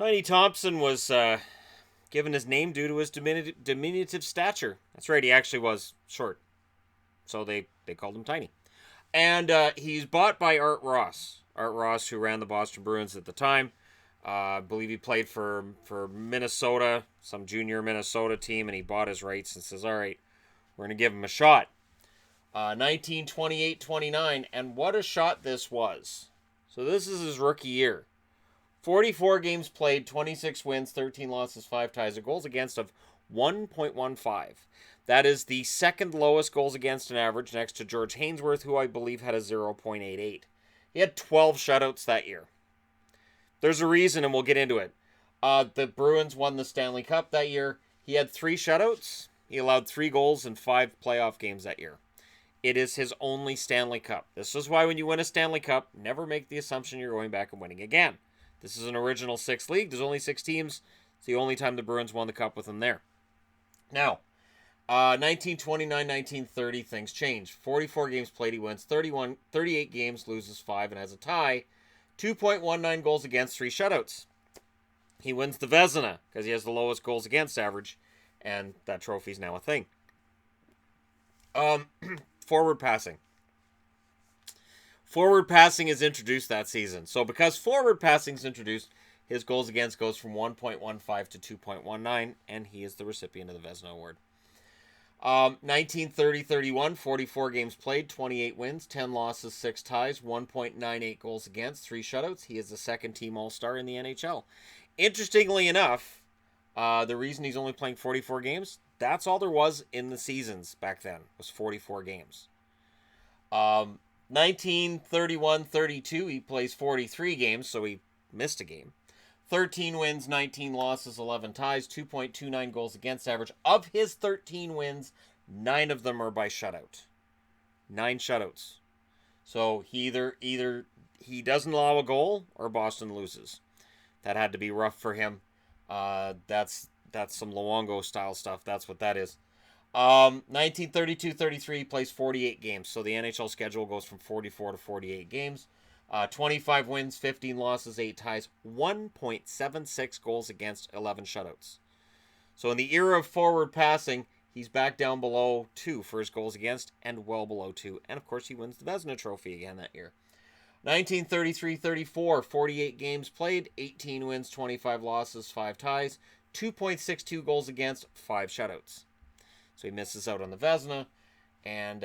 Tiny Thompson was given his name due to his diminutive stature. That's right, he actually was short. So they called him Tiny. And he's bought by Art Ross. Art Ross, who ran the Boston Bruins at the time. I believe he played for Minnesota, some junior Minnesota team, and he bought his rights and says, all right, we're going to give him a shot. 1928-29, and what a shot this was. So this is his rookie year. 44 games played, 26 wins, 13 losses, 5 ties, a goals against of 1.15. That is the second lowest goals against an average next to George Hainsworth, who I believe had a 0.88. He had 12 shutouts that year. There's a reason, and we'll get into it. The Bruins won the Stanley Cup that year. He had 3 shutouts. He allowed 3 goals in 5 playoff games that year. It is his only Stanley Cup. This is why when you win a Stanley Cup, never make the assumption you're going back and winning again. This is an original 6 league. There's only 6 teams. It's the only time the Bruins won the Cup with him there. Now, 1929-1930, things changed. 44 games played, he wins 38 games, loses 5, and has a tie. 2.19 goals against, 3 shutouts. He wins the Vezina because he has the lowest goals against average, and that trophy's now a thing. Forward passing. Forward passing is introduced that season. So because forward passing is introduced, his goals against goes from 1.15 to 2.19, and he is the recipient of the Vezina Award. 1930-31, 44 games played, 28 wins, 10 losses, 6 ties, 1.98 goals against, 3 shutouts. He is the second team All-Star in the NHL. Interestingly enough, the reason he's only playing 44 games, that's all there was in the seasons back then, was 44 games. 1931-32, he plays 43 games, so he missed a game. 13 wins, 19 losses, 11 ties, 2.29 goals against average. Of his 13 wins, 9 of them are by shutout. 9 shutouts. So he either he doesn't allow a goal or Boston loses. That had to be rough for him. That's some Luongo style stuff. That's what that is. 1932-33, he plays 48 games. So the NHL schedule goes from 44 to 48 games. 25 wins, 15 losses, 8 ties, 1.76 goals against, 11 shutouts. So in the era of forward passing, he's back down below 2 for his goals against and well below 2. And of course, he wins the Vezina Trophy again that year. 1933-34, 48 games played, 18 wins, 25 losses, 5 ties, 2.62 goals against, 5 shutouts. So he misses out on the Vezina, and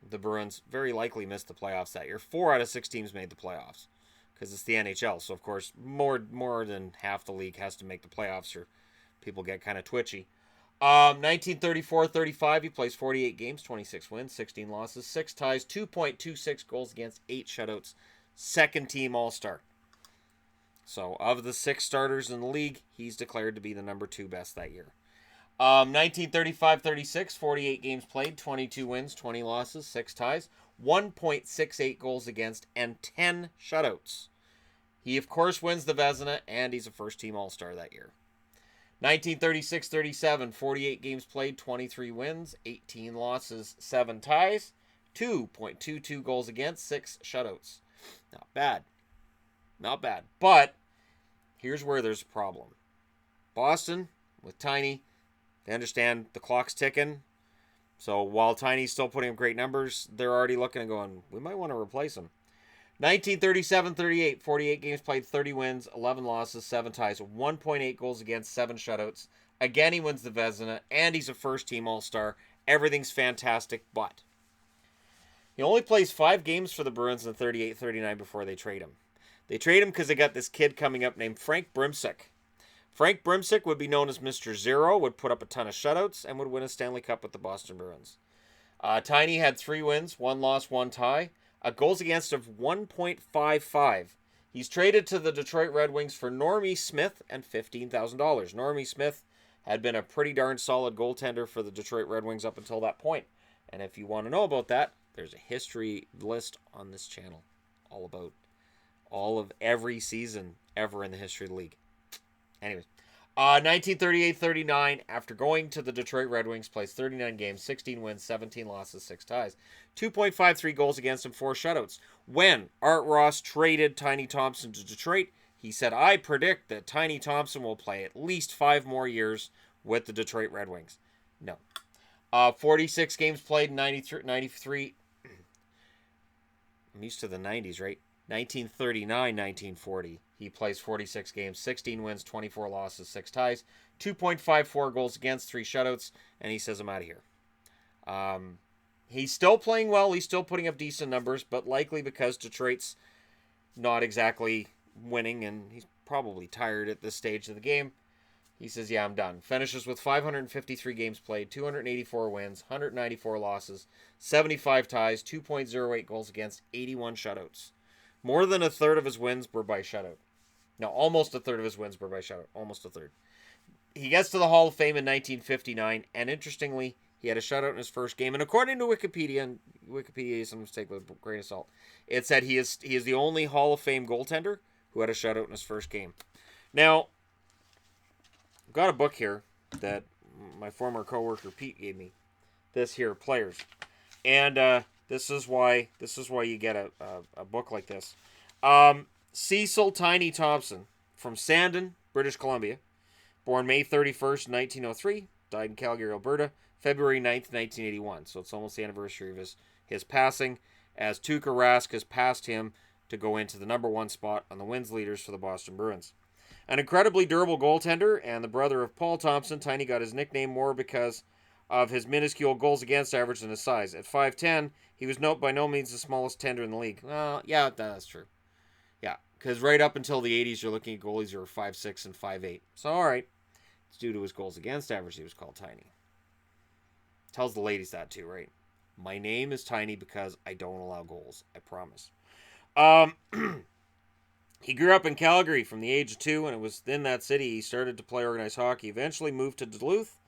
the Bruins very likely missed the playoffs that year. 4 out of 6 teams made the playoffs because it's the NHL. So, of course, more than half the league has to make the playoffs or people get kind of twitchy. 1934-35, he plays 48 games, 26 wins, 16 losses, 6 ties, 2.26 goals against, 8 shutouts. Second team All-Star. So, of the 6 starters in the league, he's declared to be the number 2 best that year. 1935-36, 48 games played, 22 wins, 20 losses, 6 ties, 1.68 goals against, and 10 shutouts. He, of course, wins the Vezina, and he's a first-team All-Star that year. 1936-37, 48 games played, 23 wins, 18 losses, 7 ties, 2.22 goals against, 6 shutouts. Not bad. Not bad. But here's where there's a problem. Boston, with Tiny, they understand the clock's ticking. So while Tiny's still putting up great numbers, they're already looking and going, we might want to replace him. 1937-38, 48 games played, 30 wins, 11 losses, 7 ties, 1.8 goals against, 7 shutouts. Again, he wins the Vezina, and he's a first-team All-Star. Everything's fantastic, but he only plays 5 games for the Bruins in 38-39 before they trade him. They trade him because they got this kid coming up named Frank Brimsick. Frank Brimsick would be known as Mr. Zero, would put up a ton of shutouts, and would win a Stanley Cup with the Boston Bruins. Tiny had 3 wins, 1 loss, 1 tie, a goals against of 1.55. He's traded to the Detroit Red Wings for Normie Smith and $15,000. Normie Smith had been a pretty darn solid goaltender for the Detroit Red Wings up until that point. And if you want to know about that, there's a history list on this channel all about all of every season ever in the history of the league. Anyways, 1938-39, after going to the Detroit Red Wings, plays 39 games, 16 wins, 17 losses, 6 ties, 2.53 goals against him, 4 shutouts. When Art Ross traded Tiny Thompson to Detroit, He said, I predict that Tiny Thompson will play at least 5 more years with the Detroit Red Wings. No. 46 games played in 93. I'm used to the 90s, right? 1939, 1940. He plays 46 games, 16 wins, 24 losses, 6 ties, 2.54 goals against, 3 shutouts, and he says, I'm out of here. He's still playing well. He's still putting up decent numbers, but likely because Detroit's not exactly winning, and he's probably tired at this stage of the game. He says, yeah, I'm done. Finishes with 553 games played, 284 wins, 194 losses, 75 ties, 2.08 goals against, 81 shutouts. More than a third of his wins were by shutout. No, almost a third of his wins were by shutout. Almost a third. He gets to the Hall of Fame in 1959, and interestingly, he had a shutout in his first game. And according to Wikipedia, and Wikipedia is sometimes take with a grain of salt, it said he is the only Hall of Fame goaltender who had a shutout in his first game. Now, I've got a book here that my former coworker Pete gave me. This here, Players, and this is why you get a book like this. Cecil Tiny Thompson from Sandon, British Columbia, born May 31st, 1903, died in Calgary, Alberta, February 9th, 1981. So it's almost the anniversary of his passing, as Tuukka Rask has passed him to go into the number 1 spot on the wins leaders for the Boston Bruins. An incredibly durable goaltender and the brother of Paul Thompson, Tiny got his nickname more because of his minuscule goals against average than his size. At 5'10", he was by no means the smallest tender in the league. Well, yeah, that's true. Yeah, because right up until the 80s, you're looking at goalies who were 5'6" and 5'8". So, all right. It's due to his goals against average he was called Tiny. Tells the ladies that too, right? My name is Tiny because I don't allow goals. I promise. He grew up in Calgary from the age of 2, and it was in that city he started to play organized hockey. Eventually moved to Duluth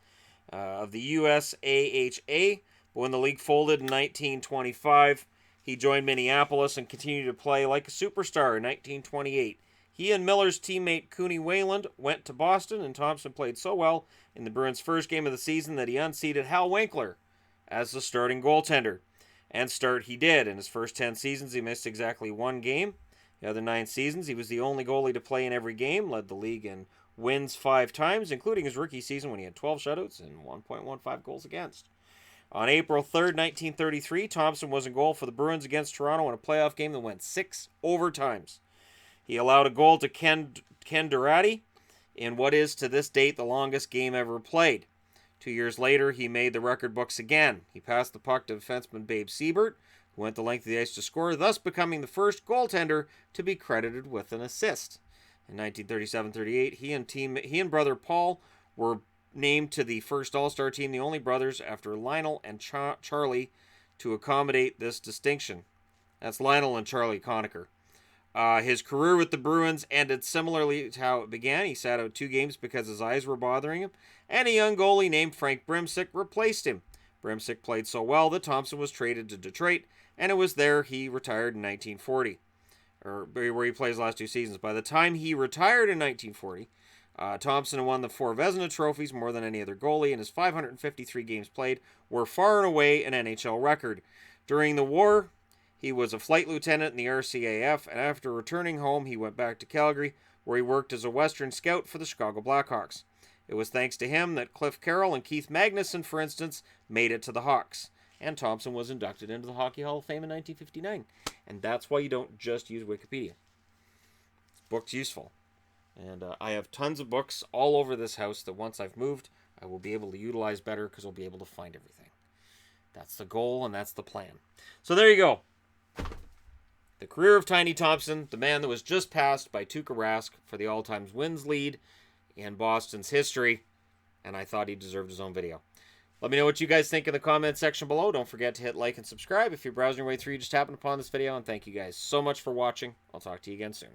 of the USAHA, but when the league folded in 1925, he joined Minneapolis and continued to play like a superstar in 1928. He and Miller's teammate Cooney Wayland went to Boston, and Thompson played so well in the Bruins' first game of the season that he unseated Hal Winkler as the starting goaltender. And start he did. In his first 10 seasons, he missed exactly 1 game. The other 9 seasons, he was the only goalie to play in every game, led the league in wins 5 times, including his rookie season when he had 12 shutouts and 1.15 goals against. On April 3rd, 1933, Thompson was in goal for the Bruins against Toronto in a playoff game that went 6 overtimes. He allowed a goal to Ken Durati in what is to this date the longest game ever played. 2 years later, he made the record books again. He passed the puck to defenseman Babe Siebert, who went the length of the ice to score, thus becoming the first goaltender to be credited with an assist. In 1937-38, he and brother Paul were named to the first All-Star team, the only brothers after Lionel and Charlie to accommodate this distinction. That's Lionel and Charlie Conacher. His career with the Bruins ended similarly to how it began. He sat out 2 games because his eyes were bothering him, and a young goalie named Frank Brimsick replaced him. Brimsick played so well that Thompson was traded to Detroit, and it was there he retired in 1940, or where he played his last 2 seasons. By the time he retired in 1940, Thompson won the 4 Vezina trophies, more than any other goalie, and his 553 games played were far and away an NHL record. During the war, he was a flight lieutenant in the RCAF, and after returning home, he went back to Calgary, where he worked as a Western scout for the Chicago Blackhawks. It was thanks to him that Cliff Carroll and Keith Magnuson, for instance, made it to the Hawks. And Thompson was inducted into the Hockey Hall of Fame in 1959. And that's why you don't just use Wikipedia. This book's useful. And I have tons of books all over this house that once I've moved, I will be able to utilize better because I'll be able to find everything. That's the goal and that's the plan. So there you go. The career of Tiny Thompson, the man that was just passed by Tuukka Rask for the all-time wins lead in Boston's history, and I thought he deserved his own video. Let me know what you guys think in the comment section below. Don't forget to hit like and subscribe if you're browsing your way through. You just happened upon this video, and thank you guys so much for watching. I'll talk to you again soon.